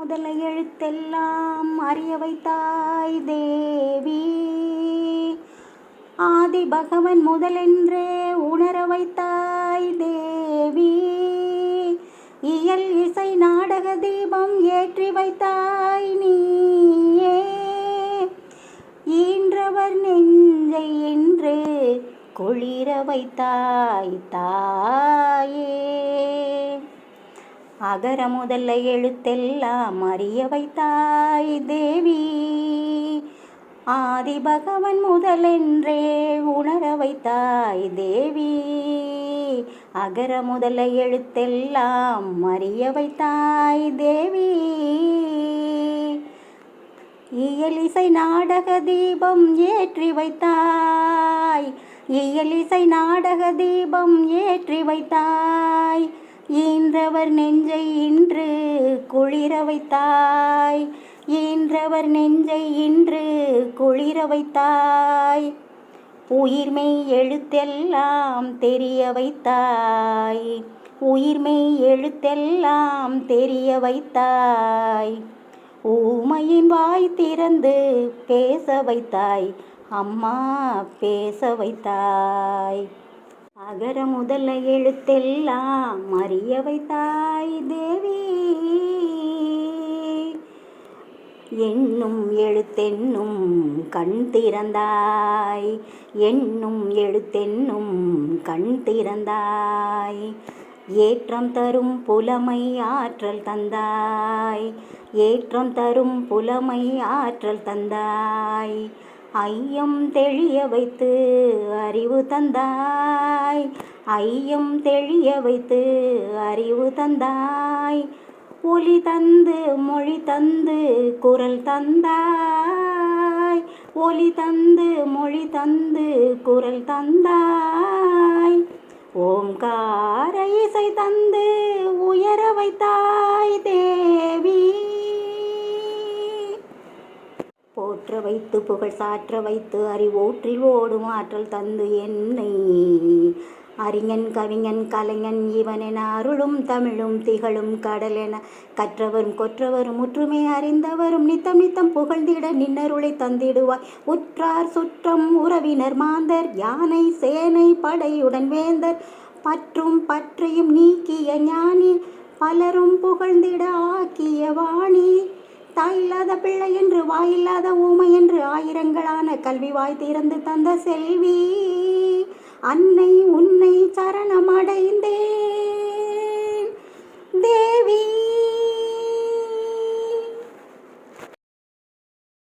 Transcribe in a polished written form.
முதல எழுத்தெல்லாம் அறிய வைத்தாய் தேவி. ஆதி பகவன் முதலென்றே உணர வைத்தாய் தேவி. இயல் இசை நாடக தீபம் ஏற்றி வைத்தாய் நீயே. ஈன்றவர் நெஞ்சை என்று குளிர வைத்தாய் தாயே. அகர முதல்ல எழுத்தெல்லாம் அறிய வைத்தாய் தேவி. ஆதி பகவன் முதலென்றே உணர வைத்தாய் தேவி. அகர முதல்ல எழுத்தெல்லாம் அறிய வைத்தாய் தேவி. இயலிசை நாடக தீபம் ஏற்றி வைத்தாய். இயலிசை நாடக தீபம் ஏற்றி வைத்தாய். ஈன்றவர் நெஞ்சை இன்று குளிர வைத்தாய். ஈன்றவர் நெஞ்சை இன்று குளிர வைத்தாய். உயிர்மெய் எழுத்தெல்லாம் தெரிய வைத்தாய். உயிர்மெய் எழுத்தெல்லாம் தெரிய வைத்தாய். ஊமையின் வாய் திறந்து பேச வைத்தாய். அம்மா பேச வைத்தாய். அகர முதல்ல எழுத்தெல்லாம் அறிய வைத்தாய் தேவி. எண்ணும் எழுத்தென்னும் கண் திறந்தாய். எண்ணும் எழுத்தென்னும் கண் திறந்தாய். ஏற்றம் தரும் புலமை ஆற்றல் தந்தாய். ஏற்றம் தரும் புலமை ஆற்றல் தந்தாய். ஐயம் தெளிய வைத்து அறிவு தந்தாய். ஐயம் தெளிய வைத்து அறிவு தந்தாய். ஒளி தந்து மொழி தந்து குரல் தந்தாய். ஒளி தந்து மொழி தந்து குரல் தந்தாய். ஓம்கார இசை தந்து உயர வைத்தாய் தேவி. போற்ற வைத்து புகழ் சாற்ற வைத்து அறிவோற்றில் ஓடும் ஆற்றல் தந்து என்னை அறிஞன் கவிஞன் கலைஞன் இவனென அருளும் தமிழும் திகழும் கடலென கற்றவரும் கொற்றவரும் முற்றுமே அறிந்தவரும் நித்தம் நித்தம் புகழ்ந்திட நின்னருளை தந்திடுவாய். உற்றார் சுற்றம் உறவினர் மாந்தர் யானை சேனை படையுடன் வேந்தர் பற்றும் பற்றையும் நீக்கிய ஞானி பலரும் புகழ்ந்திட ஆக்கிய வாணி. தாயில்லாத பிள்ளை என்று வாயில்லாத ஊமை என்று ஆயிரங்களான கல்வி வாய் திறந்து தந்த செல்வி. அன்னை உன்னை சரணமடைந்தேன் தேவி.